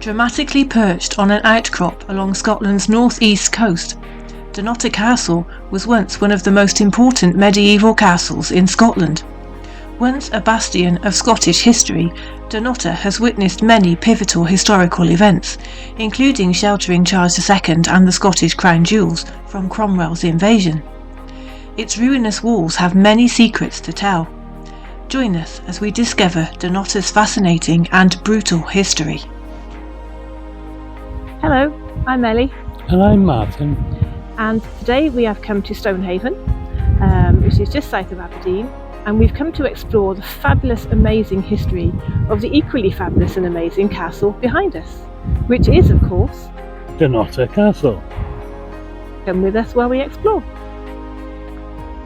Dramatically perched on an outcrop along Scotland's north-east coast, Dunnottar Castle was once one of the most important medieval castles in Scotland. Once a bastion of Scottish history, Dunnottar has witnessed many pivotal historical events, including sheltering Charles II and the Scottish Crown Jewels from Cromwell's invasion. Its ruinous walls have many secrets to tell. Join us as we discover Dunnottar's fascinating and brutal history. Hello, I'm Ellie. And I'm Martin. And today we have come to Stonehaven, which is just south of Aberdeen, and we've come to explore the fabulous, amazing history of the equally fabulous and amazing castle behind us, which is, of course, Dunnottar Castle. Come with us while we explore.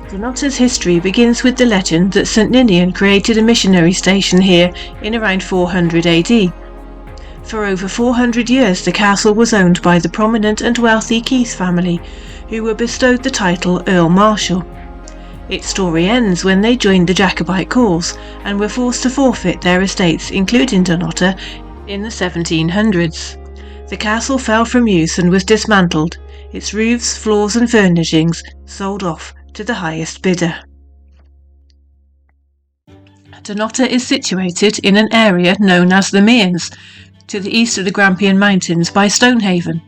Dunnottar's history begins with the legend that St Ninian created a missionary station here in around 400 AD. For over 400 years the castle was owned by the prominent and wealthy Keith family, who were bestowed the title Earl Marshal. Its story ends when they joined the Jacobite cause and were forced to forfeit their estates, including Dunnottar, in the 1700s. The castle fell from use and was dismantled, its roofs, floors and furnishings sold off to the highest bidder. Dunnottar is situated in an area known as the Mearns, to the east of the Grampian Mountains by Stonehaven.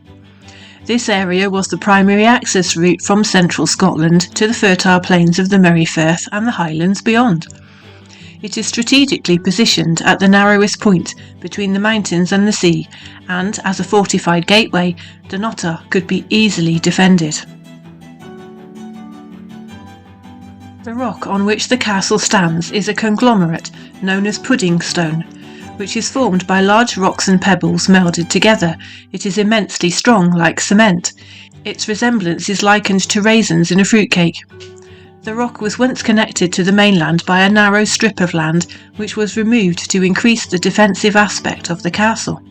This area was the primary access route from central Scotland to the fertile plains of the Moray Firth and the Highlands beyond. It is strategically positioned at the narrowest point between the mountains and the sea, and as a fortified gateway, Dunnottar could be easily defended. The rock on which the castle stands is a conglomerate known as pudding stone, which is formed by large rocks and pebbles melded together. It is immensely strong, like cement. Its resemblance is likened to raisins in a fruitcake. The rock was once connected to the mainland by a narrow strip of land, which was removed to increase the defensive aspect of the castle.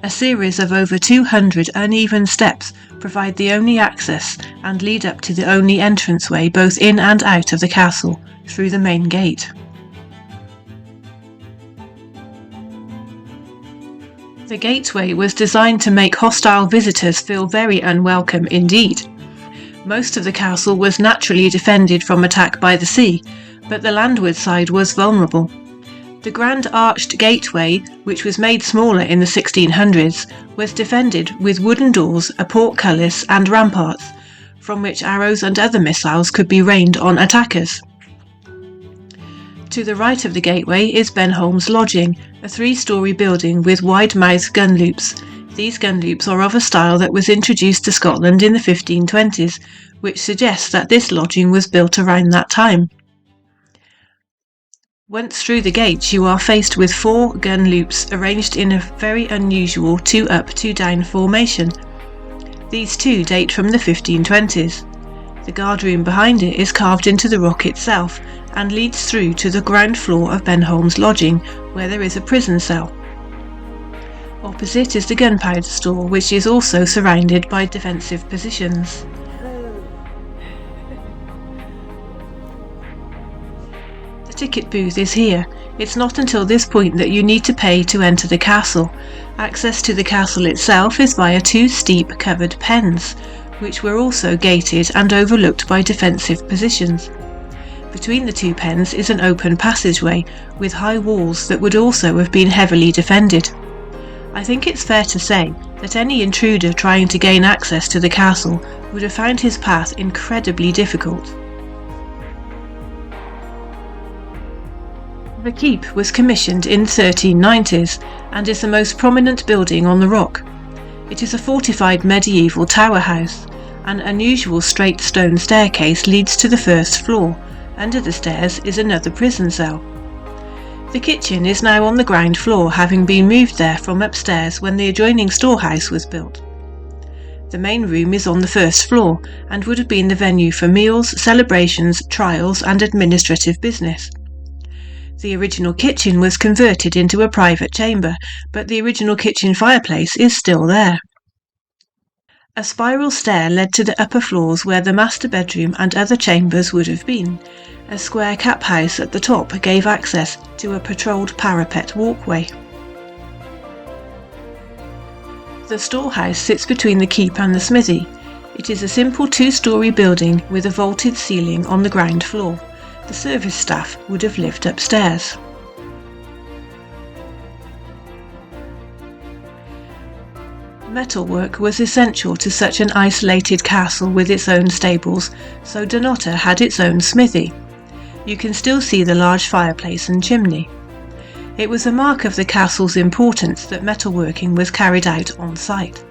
A series of over 200 uneven steps provide the only access and lead up to the only entranceway both in and out of the castle, through the main gate. The gateway was designed to make hostile visitors feel very unwelcome indeed. Most of the castle was naturally defended from attack by the sea, but the landward side was vulnerable. The grand arched gateway, which was made smaller in the 1600s, was defended with wooden doors, a portcullis and ramparts, from which arrows and other missiles could be rained on attackers. To the right of the gateway is Benholm's Lodging, a 3-storey building with wide-mouthed gun loops. These gun loops are of a style that was introduced to Scotland in the 1520s, which suggests that this lodging was built around that time. Once through the gates you are faced with 4 gun loops arranged in a very unusual 2-up, 2-down formation. These two date from the 1520s. The guardroom behind it is carved into the rock itself and leads through to the ground floor of Benholm's Lodging, where there is a prison cell. Opposite is the gunpowder store, which is also surrounded by defensive positions. The ticket booth is here. It's not until this point that you need to pay to enter the castle. Access to the castle itself is via 2 steep covered pens, which were also gated and overlooked by defensive positions. Between the 2 pens is an open passageway with high walls that would also have been heavily defended. I think it's fair to say that any intruder trying to gain access to the castle would have found his path incredibly difficult. The keep was commissioned in the 1390s and is the most prominent building on the rock. It is a fortified medieval tower house. An unusual straight stone staircase leads to the first floor. Under the stairs is another prison cell. The kitchen is now on the ground floor, having been moved there from upstairs when the adjoining storehouse was built. The main room is on the first floor and would have been the venue for meals, celebrations, trials and administrative business. The original kitchen was converted into a private chamber, but the original kitchen fireplace is still there. A spiral stair led to the upper floors where the master bedroom and other chambers would have been. A square cap house at the top gave access to a patrolled parapet walkway. The storehouse sits between the keep and the smithy. It is a simple two-storey building with a vaulted ceiling on the ground floor. The service staff would have lived upstairs. Metalwork was essential to such an isolated castle with its own stables, so Dunnottar had its own smithy. You can still see the large fireplace and chimney. It was a mark of the castle's importance that metalworking was carried out on site.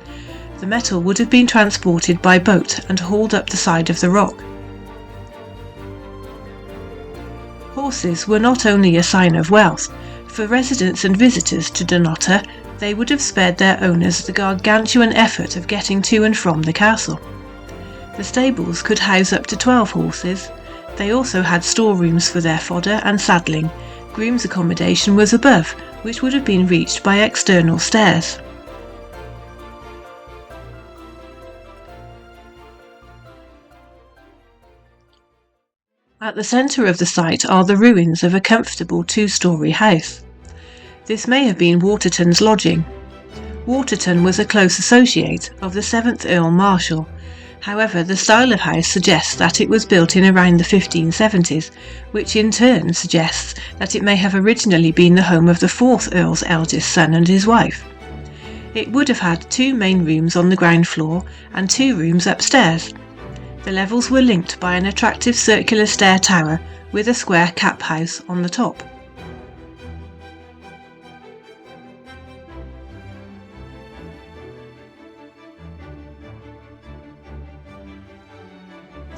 The metal would have been transported by boat and hauled up the side of the rock. Horses were not only a sign of wealth. For residents and visitors to Dunnottar, they would have spared their owners the gargantuan effort of getting to and from the castle. The stables could house up to 12 horses. They also had storerooms for their fodder and saddling. Grooms' accommodation was above, which would have been reached by external stairs. At the centre of the site are the ruins of a comfortable two-storey house. This may have been Waterton's lodging. Waterton was a close associate of the 7th Earl Marshal. However, the style of house suggests that it was built in around the 1570s, which in turn suggests that it may have originally been the home of the 4th Earl's eldest son and his wife. It would have had 2 main rooms on the ground floor and 2 rooms upstairs. The levels were linked by an attractive circular stair tower with a square cap house on the top.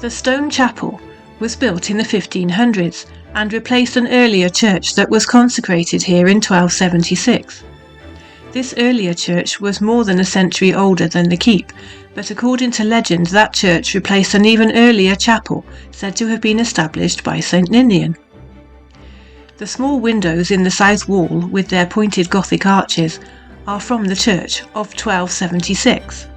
The stone chapel was built in the 1500s and replaced an earlier church that was consecrated here in 1276. This earlier church was more than a century older than the keep, but according to legend that church replaced an even earlier chapel said to have been established by St. Ninian. The small windows in the south wall with their pointed Gothic arches are from the church of 1276.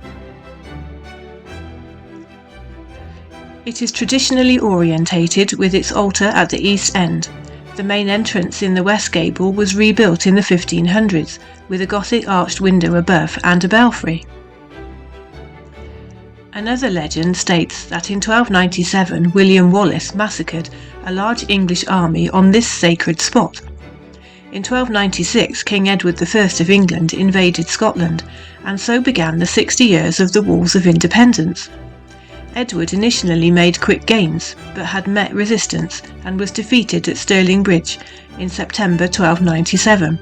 It is traditionally orientated with its altar at the east end. The main entrance in the west gable was rebuilt in the 1500s with a Gothic arched window above and a belfry. Another legend states that in 1297 William Wallace massacred a large English army on this sacred spot. In 1296 King Edward I of England invaded Scotland, and so began the 60 years of the Wars of Independence. Edward initially made quick gains, but had met resistance and was defeated at Stirling Bridge in September 1297.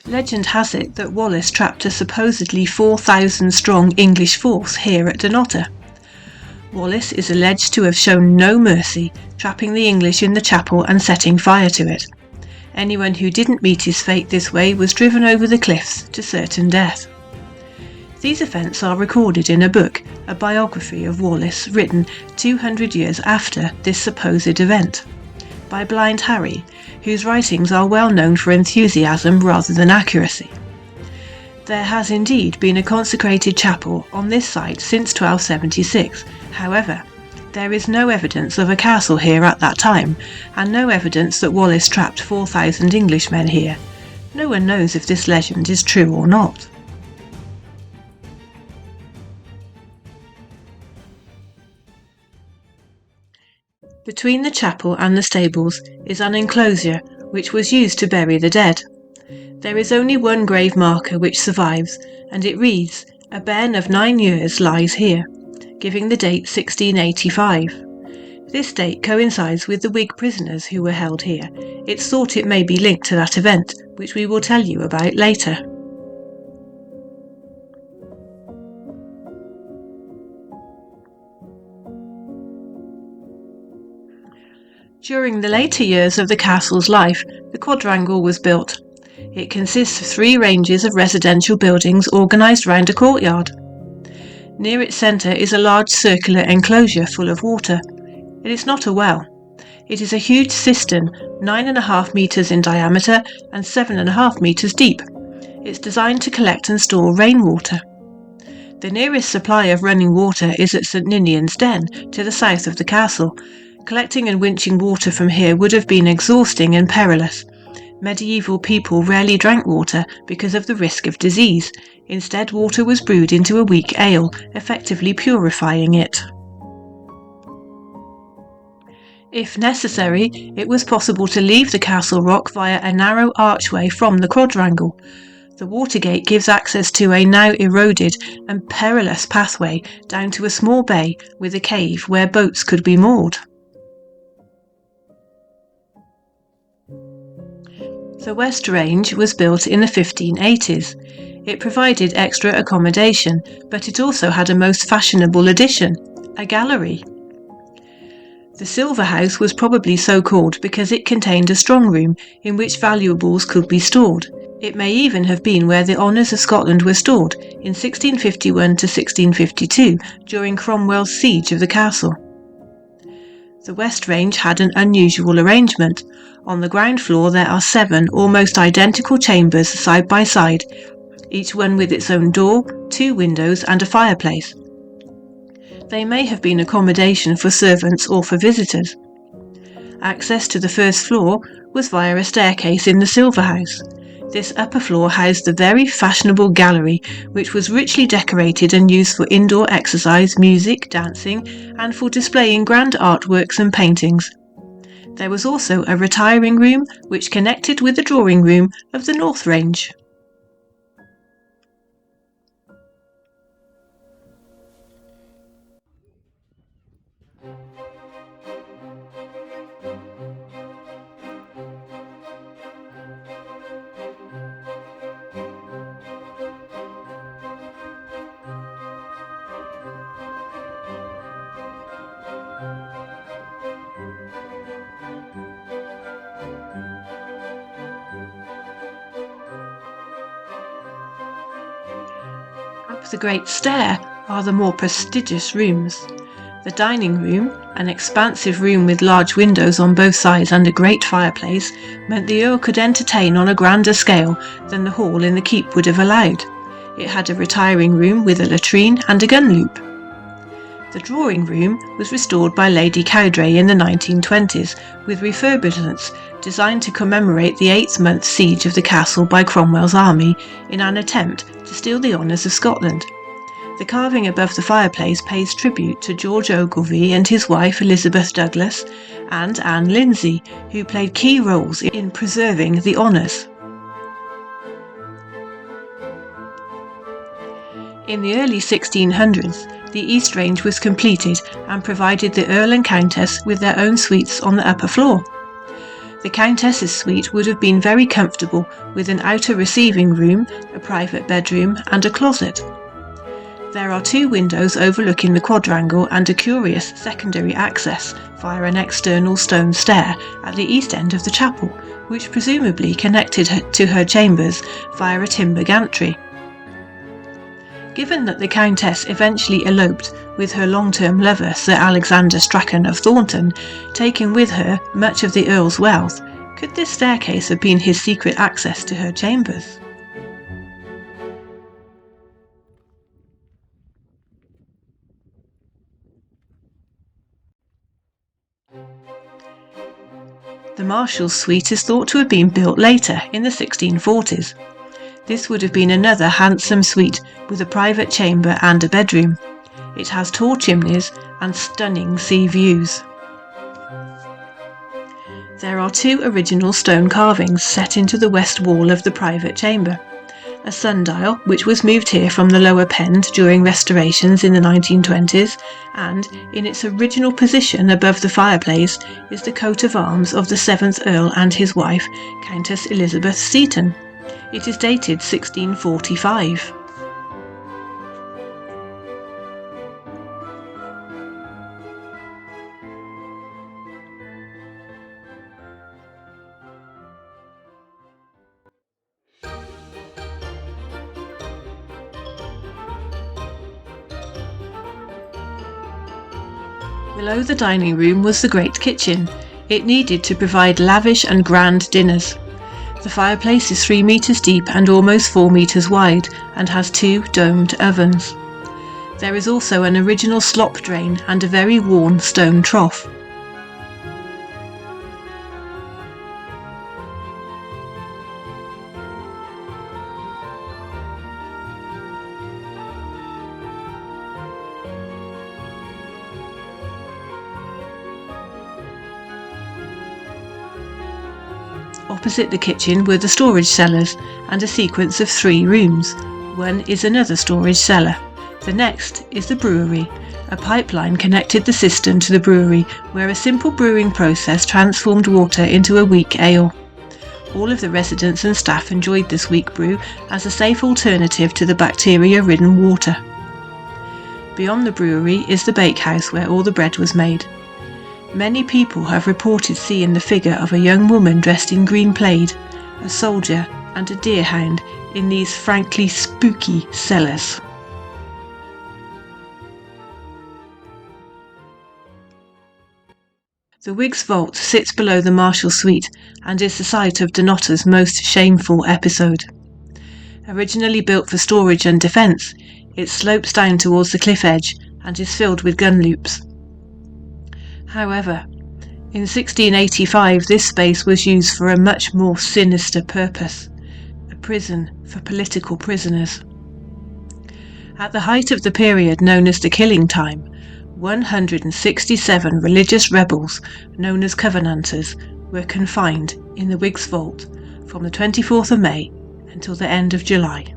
Legend has it that Wallace trapped a supposedly 4,000 strong English force here at Dunnottar. Wallace is alleged to have shown no mercy, trapping the English in the chapel and setting fire to it. Anyone who didn't meet his fate this way was driven over the cliffs to certain death. These events are recorded in a book, a biography of Wallace written 200 years after this supposed event, by Blind Harry, whose writings are well known for enthusiasm rather than accuracy. There has indeed been a consecrated chapel on this site since 1276, however, there is no evidence of a castle here at that time, and no evidence that Wallace trapped 4,000 Englishmen here. No one knows if this legend is true or not. Between the chapel and the stables is an enclosure which was used to bury the dead. There is only one grave marker which survives, and it reads, "A bairn of 9 years lies here," giving the date 1685. This date coincides with the Whig prisoners who were held here. It's thought it may be linked to that event, which we will tell you about later. During the later years of the castle's life, the quadrangle was built. It consists of 3 ranges of residential buildings organised round a courtyard. Near its centre is a large circular enclosure full of water. It is not a well. It is a huge cistern, 9.5 metres in diameter and 7.5 metres deep. It's designed to collect and store rainwater. The nearest supply of running water is at St. Ninian's Den, to the south of the castle. Collecting and winching water from here would have been exhausting and perilous. Medieval people rarely drank water because of the risk of disease. Instead, water was brewed into a weak ale, effectively purifying it. If necessary, it was possible to leave the castle rock via a narrow archway from the quadrangle. The Watergate gives access to a now eroded and perilous pathway down to a small bay with a cave where boats could be moored. The West Range was built in the 1580s. It provided extra accommodation, but it also had a most fashionable addition, a gallery. The Silver House was probably so called because it contained a strong room in which valuables could be stored. It may even have been where the honours of Scotland were stored in 1651 to 1652 during Cromwell's siege of the castle. The West Range had an unusual arrangement. On the ground floor there are 7 almost identical chambers side by side, each one with its own door, 2 windows and a fireplace. They may have been accommodation for servants or for visitors. Access to the first floor was via a staircase in the Silver House. This upper floor housed the very fashionable gallery, which was richly decorated and used for indoor exercise, music, dancing, and for displaying grand artworks and paintings. There was also a retiring room which connected with the drawing room of the North Range. Up the Great Stair are the more prestigious rooms. The dining room, an expansive room with large windows on both sides and a great fireplace, meant the Earl could entertain on a grander scale than the hall in the keep would have allowed. It had a retiring room with a latrine and a gun loop. The drawing room was restored by Lady Cowdray in the 1920s with refurbishments designed to commemorate the 8-month siege of the castle by Cromwell's army in an attempt to steal the honours of Scotland. The carving above the fireplace pays tribute to George Ogilvy and his wife Elizabeth Douglas and Anne Lindsay, who played key roles in preserving the honours. In the early 1600s, the East Range was completed and provided the Earl and Countess with their own suites on the upper floor. The Countess's suite would have been very comfortable with an outer receiving room, a private bedroom and a closet. There are 2 windows overlooking the quadrangle and a curious secondary access via an external stone stair at the east end of the chapel, which presumably connected her to her chambers via a timber gantry. Given that the Countess eventually eloped with her long-term lover Sir Alexander Strachan of Thornton, taking with her much of the Earl's wealth, could this staircase have been his secret access to her chambers? The Marshal's suite is thought to have been built later, in the 1640s. This would have been another handsome suite with a private chamber and a bedroom. It has tall chimneys and stunning sea views. There are 2 original stone carvings set into the west wall of the private chamber. A sundial, which was moved here from the Lower Pend during restorations in the 1920s, and, in its original position above the fireplace, is the coat of arms of the 7th Earl and his wife, Countess Elizabeth Seton. It is dated 1645. Below the dining room was the great kitchen. It needed to provide lavish and grand dinners. The fireplace is 3 metres deep and almost 4 metres wide and has 2 domed ovens. There is also an original slop drain and a very worn stone trough. Opposite the kitchen were the storage cellars and a sequence of 3 rooms. One is another storage cellar. The next is the brewery. A pipeline connected the cistern to the brewery, where a simple brewing process transformed water into a weak ale. All of the residents and staff enjoyed this weak brew as a safe alternative to the bacteria-ridden water. Beyond the brewery is the bakehouse where all the bread was made. Many people have reported seeing the figure of a young woman dressed in green plaid, a soldier and a deerhound in these frankly spooky cellars. The Whig's Vault sits below the Marshal Suite and is the site of Dunnottar's most shameful episode. Originally built for storage and defence, it slopes down towards the cliff edge and is filled with gun loops. However, in 1685 this space was used for a much more sinister purpose, a prison for political prisoners. At the height of the period known as the Killing Time, 167 religious rebels, known as Covenanters, were confined in the Whig's Vault from the 24th of May until the end of July.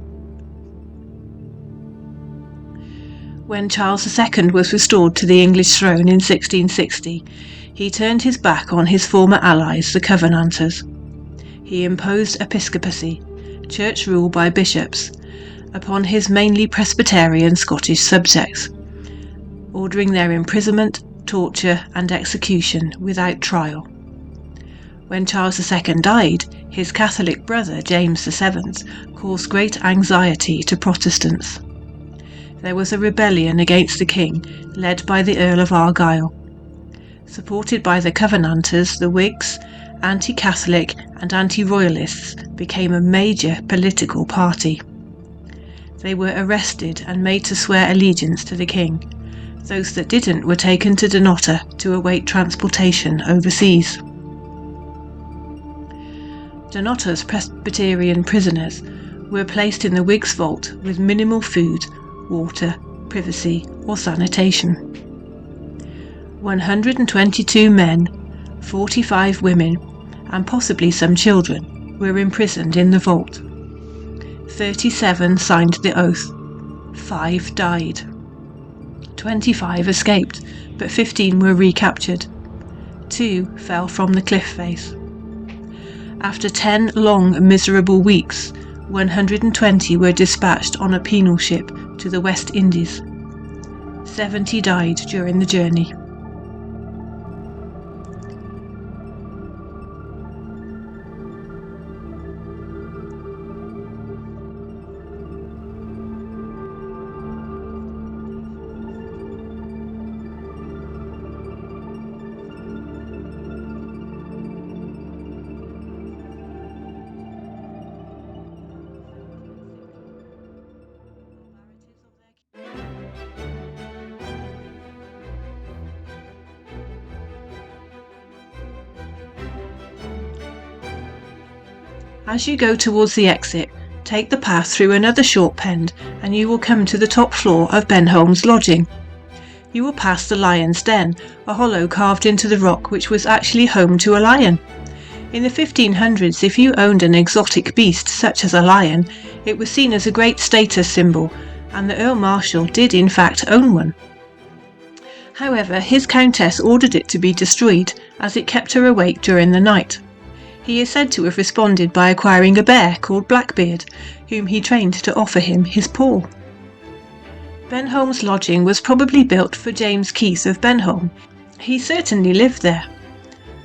When Charles II was restored to the English throne in 1660, he turned his back on his former allies, the Covenanters. He imposed episcopacy, church rule by bishops, upon his mainly Presbyterian Scottish subjects, ordering their imprisonment, torture and execution without trial. When Charles II died, his Catholic brother James VII caused great anxiety to Protestants. There was a rebellion against the king, led by the Earl of Argyll. Supported by the Covenanters, the Whigs, anti-Catholic and anti-royalists became a major political party. They were arrested and made to swear allegiance to the king. Those that didn't were taken to Dunnottar to await transportation overseas. Dunnottar's Presbyterian prisoners were placed in the Whig's Vault with minimal food, water, privacy or sanitation. 122 men, 45 women and possibly some children were imprisoned in the vault. 37 signed the oath. 5 died. 25 escaped, but 15 were recaptured. 2 fell from the cliff face. After 10 long, miserable weeks, 120 were dispatched on a penal ship to the West Indies. 70 died during the journey. As you go towards the exit, take the path through another short pend and you will come to the top floor of Benholm's lodging. You will pass the Lion's Den, a hollow carved into the rock which was actually home to a lion. In the 1500s, if you owned an exotic beast such as a lion, it was seen as a great status symbol, and the Earl Marshal did in fact own one. However, his Countess ordered it to be destroyed as it kept her awake during the night. He is said to have responded by acquiring a bear called Blackbeard, whom he trained to offer him his paw. Benholm's lodging was probably built for James Keith of Benholm. He certainly lived there.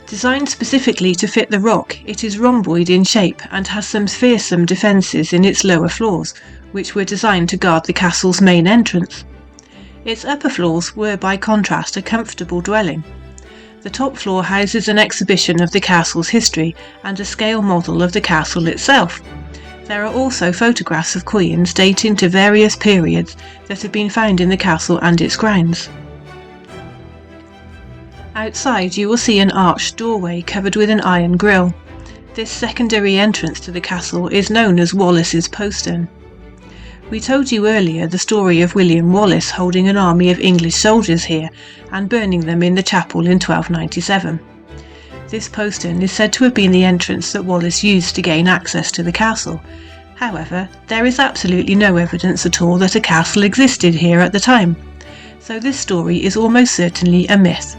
Designed specifically to fit the rock, it is rhomboid in shape and has some fearsome defences in its lower floors, which were designed to guard the castle's main entrance. Its upper floors were by contrast a comfortable dwelling. The top floor houses an exhibition of the castle's history and a scale model of the castle itself. There are also photographs of coins dating to various periods that have been found in the castle and its grounds. Outside you will see an arched doorway covered with an iron grille. This secondary entrance to the castle is known as Wallace's Postern. We told you earlier the story of William Wallace holding an army of English soldiers here and burning them in the chapel in 1297. This postern is said to have been the entrance that Wallace used to gain access to the castle. However, there is absolutely no evidence at all that a castle existed here at the time, so this story is almost certainly a myth.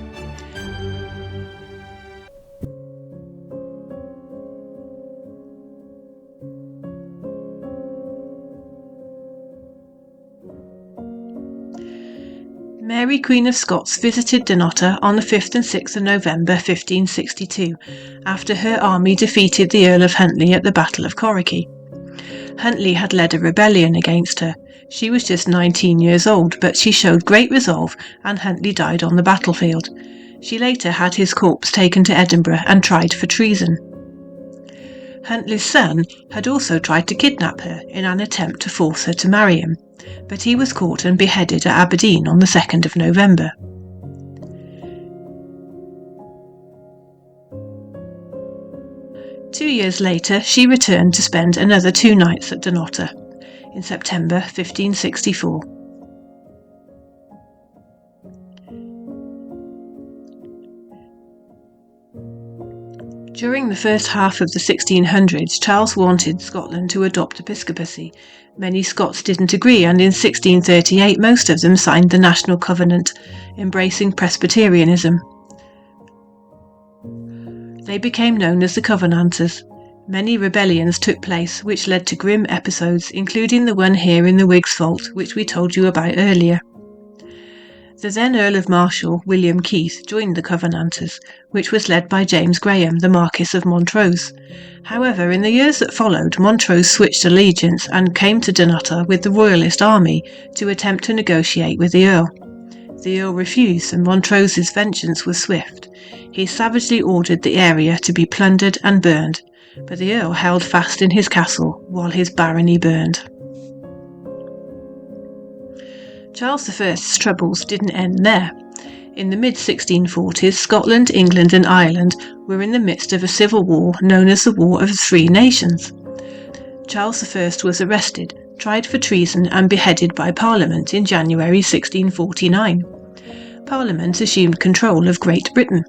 Mary Queen of Scots visited Dunnottar on the 5th and 6th of November 1562, after her army defeated the Earl of Huntly at the Battle of Corrickey. Huntly had led a rebellion against her. She was just 19 years old, but she showed great resolve, and Huntly died on the battlefield. She later had his corpse taken to Edinburgh and tried for treason. Huntly's son had also tried to kidnap her in an attempt to force her to marry him, but he was caught and beheaded at Aberdeen on the 2nd of November. Two years later, she returned to spend another 2 nights at Dunnottar, in September 1564. During the first half of the 1600s, Charles wanted Scotland to adopt episcopacy. Many Scots didn't agree, and in 1638 most of them signed the National Covenant, embracing Presbyterianism. They became known as the Covenanters. Many rebellions took place, which led to grim episodes, including the one here in the Whigs' Vault, which we told you about earlier. The then Earl of Marshall, William Keith, joined the Covenanters, which was led by James Graham, the Marquis of Montrose. However, in the years that followed, Montrose switched allegiance and came to Dunnottar with the Royalist army to attempt to negotiate with the Earl. The Earl refused, and Montrose's vengeance was swift. He savagely ordered the area to be plundered and burned, but the Earl held fast in his castle while his barony burned. Charles I's troubles didn't end there. In the mid-1640s, Scotland, England and Ireland were in the midst of a civil war known as the War of the Three Nations. Charles I was arrested, tried for treason and beheaded by Parliament in January 1649. Parliament assumed control of Great Britain.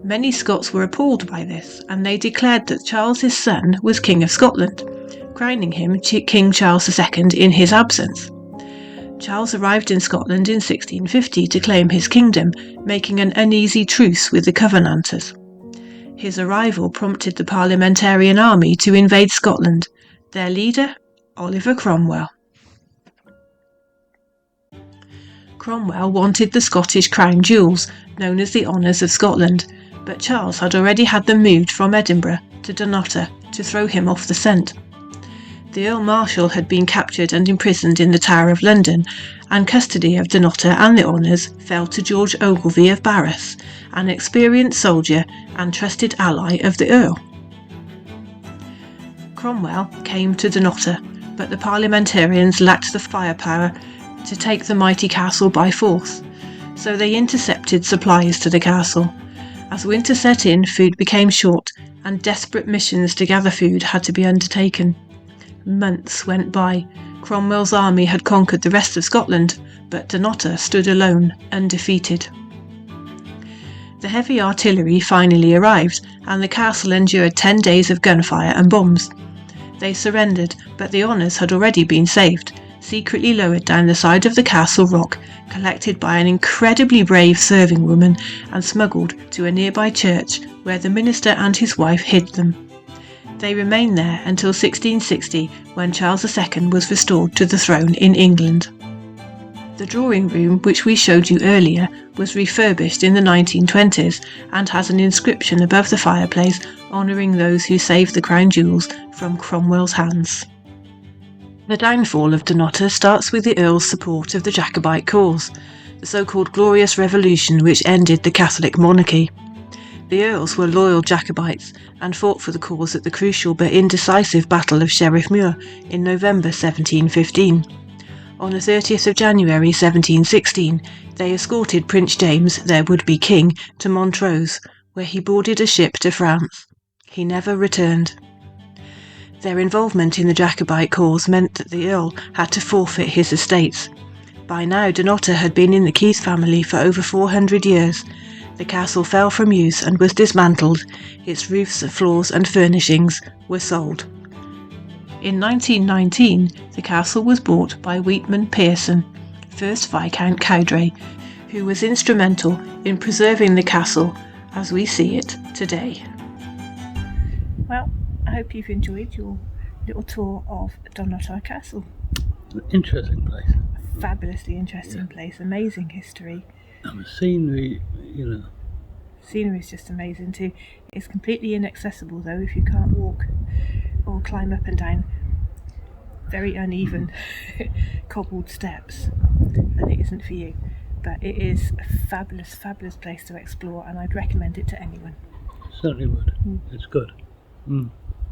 Many Scots were appalled by this, and they declared that Charles's son was King of Scotland, crowning him King Charles II in his absence. Charles arrived in Scotland in 1650 to claim his kingdom, making an uneasy truce with the Covenanters. His arrival prompted the Parliamentarian army to invade Scotland, their leader, Oliver Cromwell. Cromwell wanted the Scottish crown jewels, known as the Honours of Scotland, but Charles had already had them moved from Edinburgh to Dunnottar to throw him off the scent. The Earl Marshal had been captured and imprisoned in the Tower of London, and custody of Dunnottar and the honours fell to George Ogilvy of Barras, an experienced soldier and trusted ally of the Earl. Cromwell came to Dunnottar, but the Parliamentarians lacked the firepower to take the mighty castle by force, so they intercepted supplies to the castle. As winter set in, food became short, and desperate missions to gather food had to be undertaken. Months went by. Cromwell's army had conquered the rest of Scotland, but Dunnottar stood alone, undefeated. The heavy artillery finally arrived, and the castle endured 10 days of gunfire and bombs. They surrendered, but the honours had already been saved, secretly lowered down the side of the castle rock, collected by an incredibly brave serving woman, and smuggled to a nearby church where the minister and his wife hid them. They remained there until 1660, when Charles II was restored to the throne in England. The drawing room, which we showed you earlier, was refurbished in the 1920s and has an inscription above the fireplace honouring those who saved the crown jewels from Cromwell's hands. The downfall of Dunnottar starts with the Earl's support of the Jacobite cause, the so-called Glorious Revolution which ended the Catholic monarchy. The Earls were loyal Jacobites and fought for the cause at the crucial but indecisive Battle of Sheriff Muir in November 1715. On the 30th of January 1716, they escorted Prince James, their would-be king, to Montrose, where he boarded a ship to France. He never returned. Their involvement in the Jacobite cause meant that the Earl had to forfeit his estates. By now, Dunnottar had been in the Keith family for over 400 years. The castle fell from use and was dismantled. Its roofs, floors and furnishings were sold. In 1919, the castle was bought by Weetman Pearson, 1st Viscount Cowdray, who was instrumental in preserving the castle as we see it today. Well, I hope you've enjoyed your little tour of Dunnottar Castle. Interesting place. Fabulously interesting place, amazing history. And the scenery, Scenery is just amazing too. It's completely inaccessible though if you can't walk or climb up and down very uneven cobbled steps, then it isn't for you. But it is a fabulous, fabulous place to explore, and I'd recommend it to anyone. Certainly would. It's good.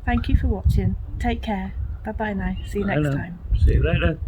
Thank you for watching. Take care. Bye bye now. See you next time. See you later.